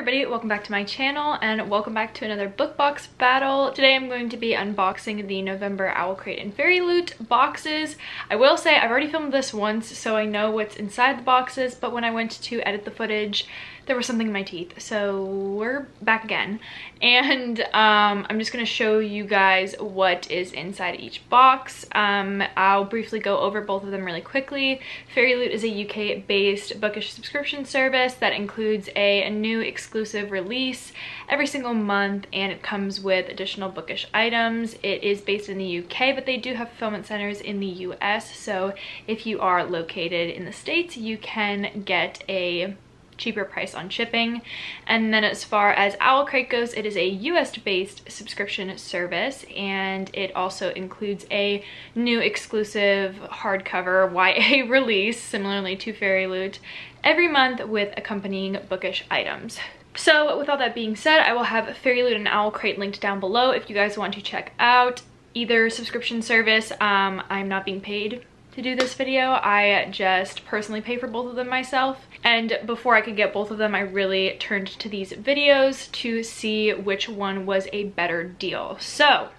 everybody, welcome back to my channel and welcome back to another book box battle. Today I'm going to be unboxing the November OWLCRATE and Fairyloot boxes. I will say I've already filmed this once, so I know what's inside the boxes, but when I went to edit the footage, there was something in my teeth, so we're back again. And I'm just going to show you guys what is inside each box. I'll briefly go over both of them really quickly. Fairyloot is a UK-based bookish subscription service that includes a new exclusive release every single month, and it comes with additional bookish items. It is based in the UK, but they do have fulfillment centers in the US, so if you are located in the States, you can get a cheaper price on shipping. And then as far as OWLCRATE goes, it is a US based subscription service, and it also includes a new exclusive hardcover YA release similarly to Fairyloot every month with accompanying bookish items. So with all that being said, I will have Fairyloot and OWLCRATE linked down below if you guys want to check out either subscription service. I'm not being paid to do this video. I just personally pay for both of them myself, and before I could get both of them, I really turned to these videos to see which one was a better deal. So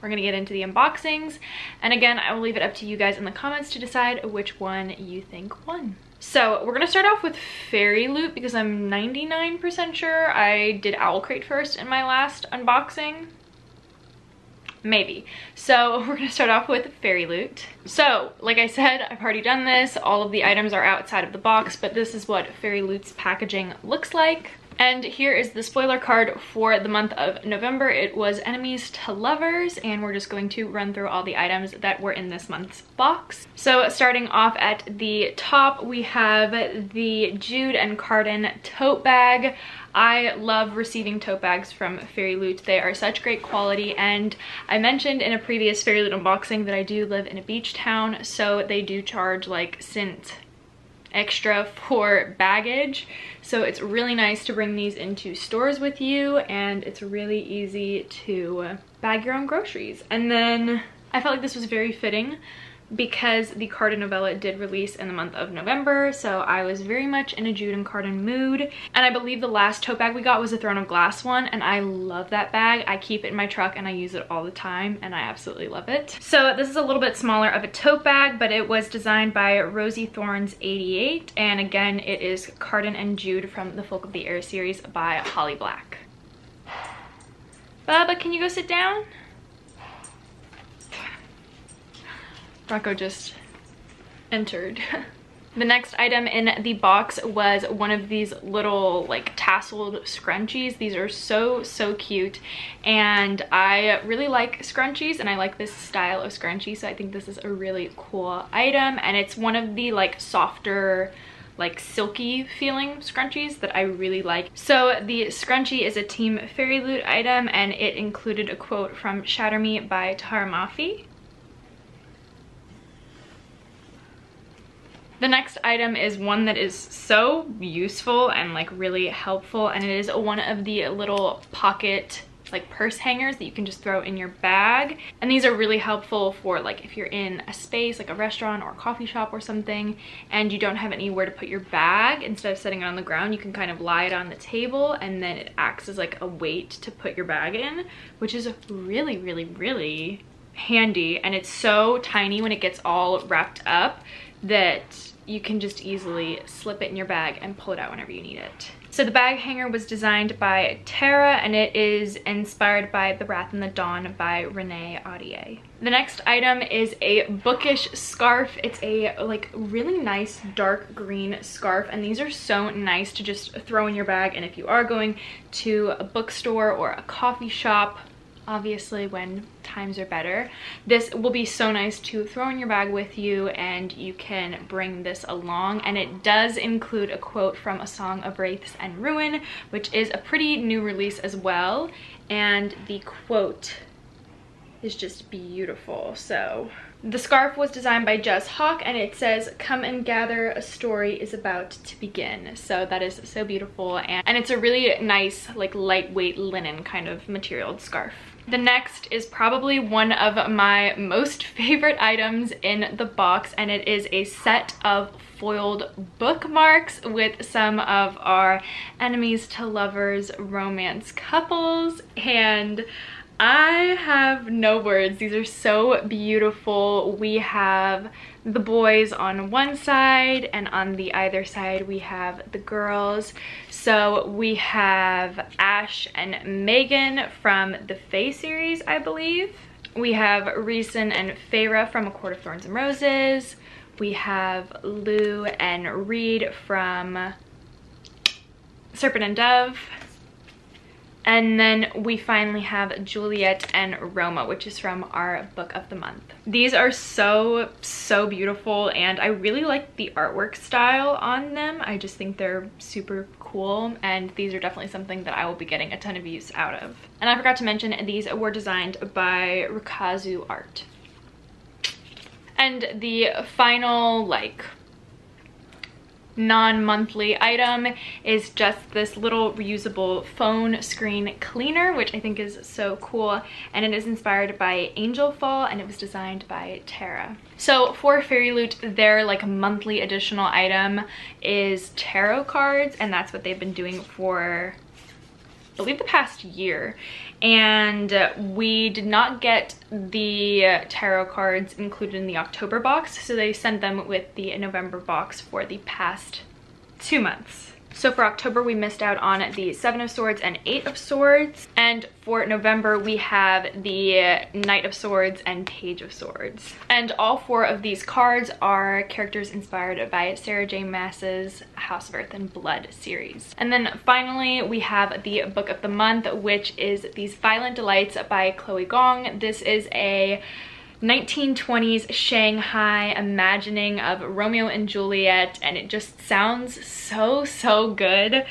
we're gonna get into the unboxings, and again, I will leave it up to you guys in the comments to decide which one you think won. So we're gonna start off with Fairyloot because I'm 99% sure I did OWLCRATE first in my last unboxing. Maybe. So we're gonna start off with Fairyloot. So like I said, I've already done this. All of the items are outside of the box, but this is what Fairyloot's packaging looks like. And here is the spoiler card for the month of November. It was enemies to lovers, and we're just going to run through all the items that were in this month's box. So starting off at the top, we have the Jude and Carden tote bag. I love receiving tote bags from Fairyloot. They are such great quality, and I mentioned in a previous Fairyloot unboxing that I do live in a beach town, so they do charge like cent extra for baggage. So it's really nice to bring these into stores with you, and it's really easy to bag your own groceries. And then I felt like this was very fitting because the Carden novella did release in the month of November, so I was very much in a Jude and Carden mood. And I believe the last tote bag we got was a Throne of Glass one, and I love that bag. I keep it in my truck and I use it all the time, and I absolutely love it. So this is a little bit smaller of a tote bag, but it was designed by Rosie Thorns 88, and again, it is Carden and Jude from the Folk of the Air series by Holly Black. Bubba, can you go sit down? Rocco just entered. The next item in the box was one of these little like tasseled scrunchies. These are so cute, and I really like scrunchies, and I like this style of scrunchie, so I think this is a really cool item. And it's one of the like softer, like silky feeling scrunchies that I really like. So the scrunchie is a Team Fairyloot item, and it included a quote from Shatter Me by Tara Mafi. The next item is one that is so useful and like really helpful, and it is one of the little pocket like purse hangers that you can just throw in your bag. And these are really helpful for like if you're in a space like a restaurant or a coffee shop or something and you don't have anywhere to put your bag. Instead of setting it on the ground, you can kind of lie it on the table, and then it acts as like a weight to put your bag in, which is really handy. And it's so tiny when it gets all wrapped up that you can just easily slip it in your bag and pull it out whenever you need it. So the bag hanger was designed by Tara, and it is inspired by The Wrath and the Dawn by Renee Audier. The next item is a bookish scarf. It's a like really nice dark green scarf, and these are so nice to just throw in your bag. And if you are going to a bookstore or a coffee shop, obviously when times are better, this will be so nice to throw in your bag with you, and you can bring this along. And it does include a quote from A Song of Wraiths and Ruin, which is a pretty new release as well, and the quote is just beautiful. So The scarf was designed by Jess Hawk, and it says, "Come and gather, a story is about to begin." So that is so beautiful, and it's a really nice, like, lightweight linen kind of material scarf. The next is probably one of my most favorite items in the box, and it is a set of foiled bookmarks with some of our enemies to lovers romance couples, and I have no words. These are so beautiful. We have the boys on one side, and on the other side we have the girls. So we have Ash and Megan from the Fae series, I believe. We have Reeson and Feyre from A Court of Thorns and Roses. We have Lou and Reed from Serpent and Dove. And then we finally have Juliet and Roma, which is from our book of the month. These are so beautiful, and I really like the artwork style on them. I just think they're super cool, and these are definitely something that I will be getting a ton of use out of. And I forgot to mention, these were designed by Rikazu Art. And the final, like, non-monthly item is just this little reusable phone screen cleaner, which I think is so cool, and it is inspired by Angel Fall, and it was designed by Tara. So for Fairyloot, their like monthly additional item is tarot cards, and that's what they've been doing for, I believe, the past year. And we did not get the tarot cards included in the October box, so they sent them with the November box for the past 2 months. So for October, we missed out on the Seven of Swords and Eight of Swords. And for November, we have the Knight of Swords and Page of Swords. And all 4 of these cards are characters inspired by Sarah J. Maas's House of Earth and Blood series. And then finally, we have the book of the month, which is These Violent Delights by Chloe Gong. This is a 1920s Shanghai imagining of Romeo and Juliet, and it just sounds so good.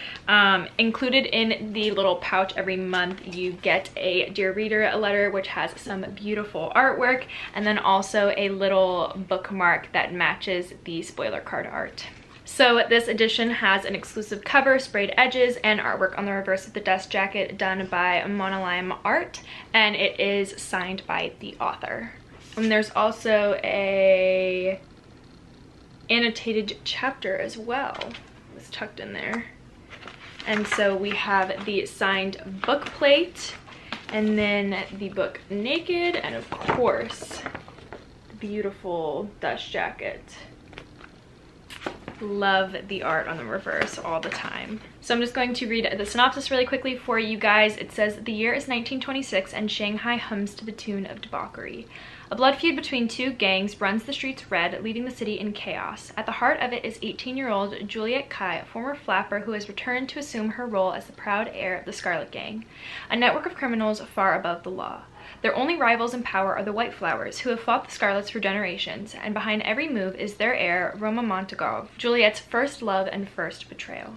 Included in the little pouch every month, you get a Dear Reader letter, which has some beautiful artwork, and then also a little bookmark that matches the spoiler card art. So this edition has an exclusive cover, sprayed edges, and artwork on the reverse of the dust jacket done by Monolime Art, and it is signed by the author. And there's also a annotated chapter as well. It's tucked in there. And so we have the signed book plate, and then the book naked, and of course, the beautiful dust jacket. Love the art on the reverse all the time. So I'm just going to read the synopsis really quickly for you guys. It says, the year is 1926 and Shanghai hums to the tune of debauchery. A blood feud between 2 gangs runs the streets red, leaving the city in chaos. At the heart of it is 18-year-old Juliet Kai, a former flapper who has returned to assume her role as the proud heir of the Scarlet Gang, a network of criminals far above the law. Their only rivals in power are the White Flowers, who have fought the Scarlets for generations, and behind every move is their heir, Roma Montagov, Juliet's first love and first betrayal.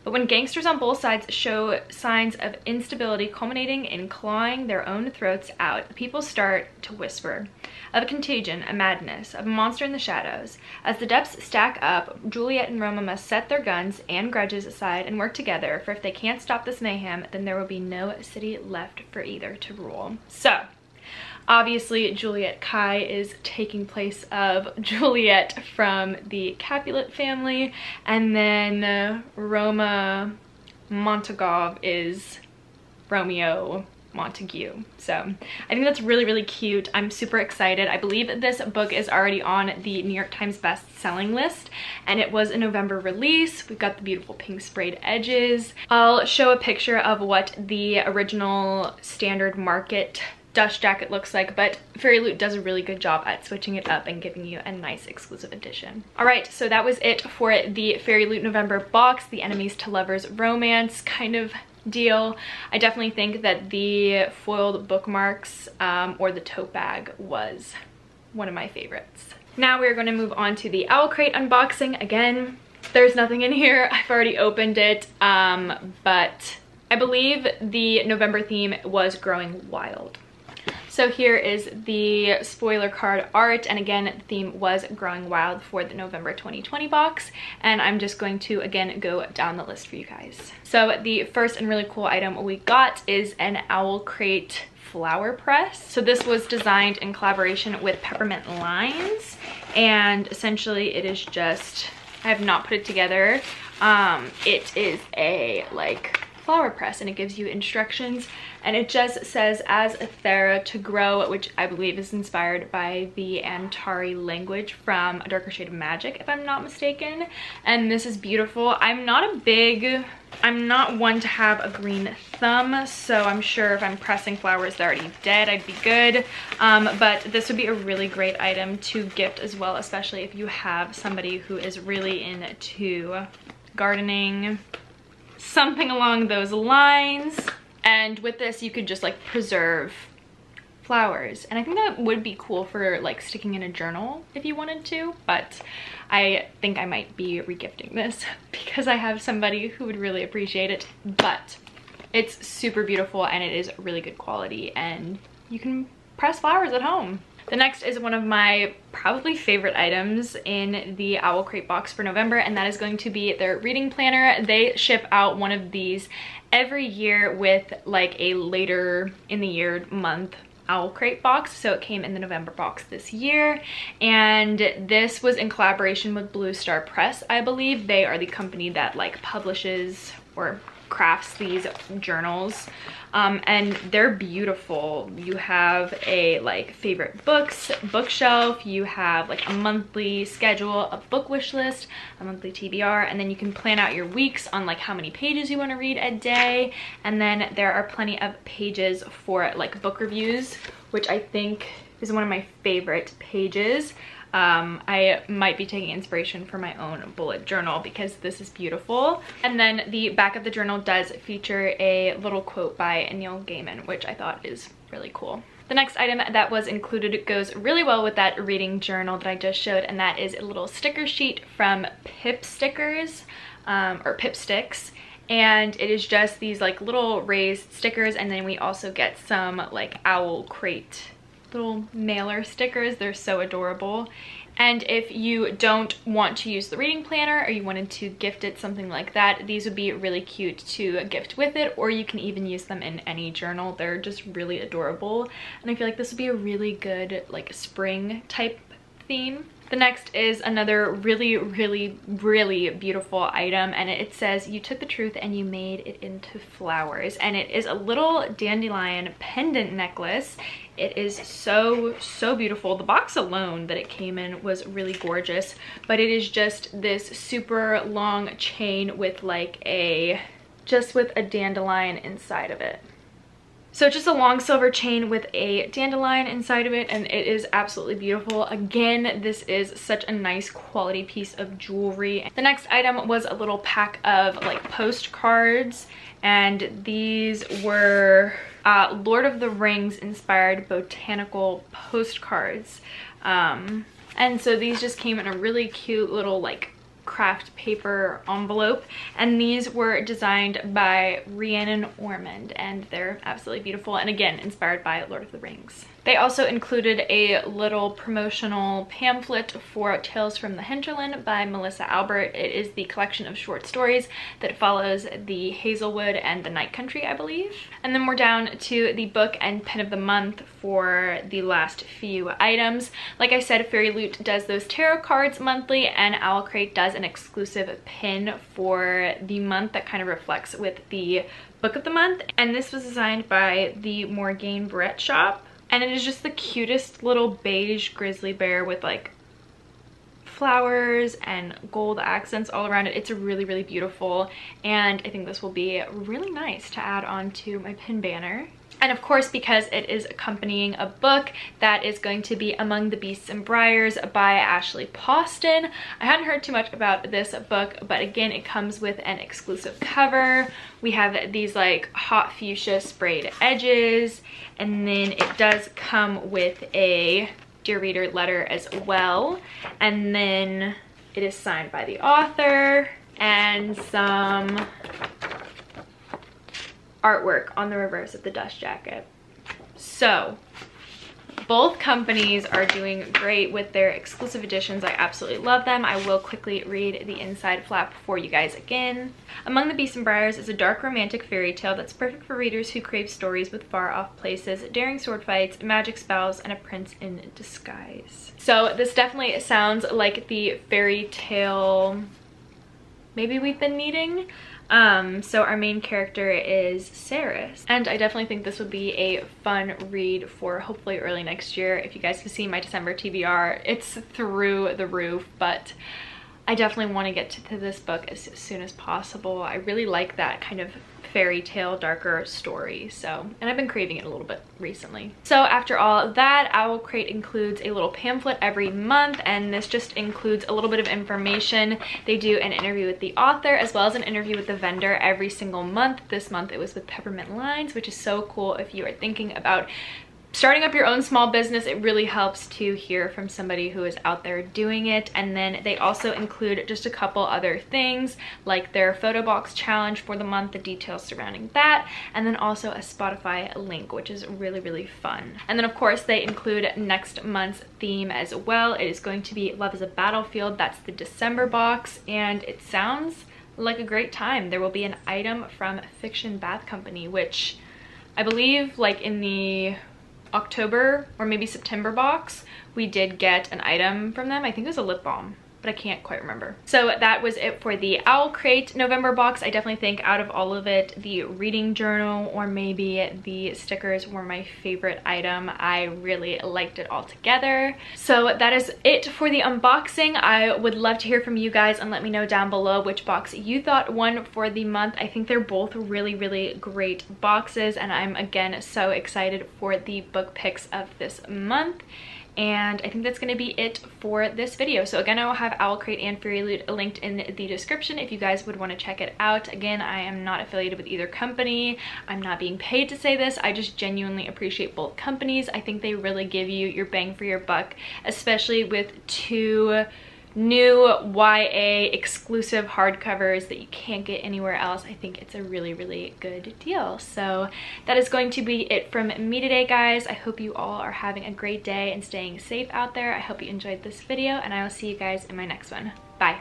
But when gangsters on both sides show signs of instability culminating in clawing their own throats out, people start to whisper of a contagion, a madness, of a monster in the shadows. As the depths stack up, Juliet and Roma must set their guns and grudges aside and work together, for if they can't stop this mayhem, then there will be no city left for either to rule. So, obviously, Juliet Kai is taking place of Juliet from the Capulet family, and then Roma Montagov is Romeo Montague. So I think that's really cute. I'm super excited. I believe this book is already on the New York Times best-selling list, and it was a November release. We've got the beautiful pink sprayed edges. I'll show a picture of what the original standard market dust jacket looks like, but Fairyloot does a really good job at switching it up and giving you a nice exclusive edition. All right, so that was it for the Fairyloot November box, the enemies to lovers romance kind of deal. I definitely think that the foiled bookmarks or the tote bag was one of my favorites. Now we're going to move on to the OWLCRATE unboxing. Again, there's nothing in here. I've already opened it, but I believe the November theme was Growing Wild. So here is the spoiler card art, and again, the theme was Growing Wild for the November 2020 box, and I'm just going to again go down the list for you guys. So the first and really cool item we got is an OWLCRATE flower press. So this was designed in collaboration with Peppermint Lines, and essentially it is just, I have not put it together. It is a like flower press, and it gives you instructions, and it just says as Ethera to grow, which I believe is inspired by the Antari language from A Darker Shade of Magic, if I'm not mistaken. And this is beautiful. I'm not one to have a green thumb, so I'm sure if I'm pressing flowers that are already dead, I'd be good. But this would be a really great item to gift as well, especially if you have somebody who is really into gardening, something along those lines. And with this, you could just like preserve flowers, and I think that would be cool for like sticking in a journal if you wanted to, but I think I might be regifting this because I have somebody who would really appreciate it. But it's super beautiful and it is really good quality, and you can press flowers at home. The next is one of my probably favorite items in the OWLCRATE box for November, and that is going to be their reading planner. They ship out one of these every year with like a later in the year month OWLCRATE box, so it came in the November box this year, and this was in collaboration with Blue Star Press, I believe. They are the company that like publishes or crafts these journals, and they're beautiful. You have a like favorite books bookshelf, you have like a monthly schedule, a book wish list, a monthly TBR, and then you can plan out your weeks on like how many pages you want to read a day. And then there are plenty of pages for like book reviews, which I think is one of my favorite pages. I might be taking inspiration for my own bullet journal because this is beautiful. And then the back of the journal does feature a little quote by Neil Gaiman, which I thought is really cool. The next item that was included goes really well with that reading journal that I just showed, and that is a little sticker sheet from Pip Stickers, or Pip Sticks. And it is just these like little raised stickers, and then we also get some like OWLCRATE little mailer stickers. They're so adorable. And if you don't want to use the reading planner, or you wanted to gift it something like that, these would be really cute to gift with it, or you can even use them in any journal. They're just really adorable, and I feel like this would be a really good like spring type theme. The next is another really, really, really beautiful item, and it says, "You took the truth and you made it into flowers." And it is a little dandelion pendant necklace. It is so, so beautiful. The box alone that it came in was really gorgeous, but it is just this super long chain with like just with a dandelion inside of it. So it's just a long silver chain with a dandelion inside of it, and it is absolutely beautiful. Again, this is such a nice quality piece of jewelry. The next item was a little pack of like postcards, and these were Lord of the Rings inspired botanical postcards. And so these just came in a really cute little like craft paper envelope, and these were designed by Rhiannon Ormond, and they're absolutely beautiful, and again inspired by Lord of the Rings. They also included a little promotional pamphlet for Tales from the Hinterland by Melissa Albert. It is the collection of short stories that follows the Hazelwood and the Night Country, I believe. And then we're down to the book and pen of the month for the last few items. Like I said, Fairyloot does those tarot cards monthly, and OWLCRATE does an exclusive pin for the month that kind of reflects with the book of the month. And this was designed by the Morgane Brett shop. And it is just the cutest little beige grizzly bear with like flowers and gold accents all around it. It's really, really beautiful, and I think this will be really nice to add on to my pin banner. And of course, because it is accompanying a book, that is going to be Among the Beasts and Briars by Ashley Poston. I hadn't heard too much about this book, but again, it comes with an exclusive cover. We have these like hot fuchsia sprayed edges, and then it does come with a Dear Reader letter as well. And then it is signed by the author and some artwork on the reverse of the dust jacket. So Both companies are doing great with their exclusive editions. I absolutely love them. I will quickly read the inside flap for you guys again. Among the Beasts and Briars is a dark romantic fairy tale that's perfect for readers who crave stories with far-off places, daring sword fights, magic spells, and a prince in disguise. So this definitely sounds like the fairy tale maybe we've been needing. So our main character is Ceres, and I definitely think this would be a fun read for hopefully early next year. If you guys have seen my December TBR, it's through the roof, but I definitely want to get to this book as soon as possible. I really like that kind of fairy tale, darker story, and I've been craving it a little bit recently. So after all that, OWLCRATE includes a little pamphlet every month, and this just includes a little bit of information. They do an interview with the author as well as an interview with the vendor every single month. This month it was with Peppermint Lines, which is so cool if you are thinking about starting up your own small business. It really helps to hear from somebody who is out there doing it. And then they also include just a couple other things like their photo box challenge for the month, the details surrounding that, and then also a Spotify link, which is really, really fun. And then of course they include next month's theme as well. It is going to be Love is a Battlefield. That's the December box, and it sounds like a great time. There will be an item from Fiction Bath Company, which I believe like in the October or maybe September box we did get an item from them. I think it was a lip balm, but I can't quite remember. So that was it for the OWLCRATE November box. I definitely think out of all of it, the reading journal or maybe the stickers were my favorite item. I really liked it all together. So that is it for the unboxing. I would love to hear from you guys and let me know down below which box you thought won for the month. I think they're both really, really great boxes, and I'm again so excited for the book picks of this month. And I think that's going to be it for this video. So again, I will have OWLCRATE and Fairyloot linked in the description if you guys would want to check it out. Again, I am not affiliated with either company. I'm not being paid to say this. I just genuinely appreciate both companies. I think they really give you your bang for your buck, especially with two new YA exclusive hardcovers that you can't get anywhere else. I think it's a really, really good deal. So that is going to be it from me today, guys. I hope you all are having a great day and staying safe out there. I hope you enjoyed this video, and I will see you guys in my next one. Bye.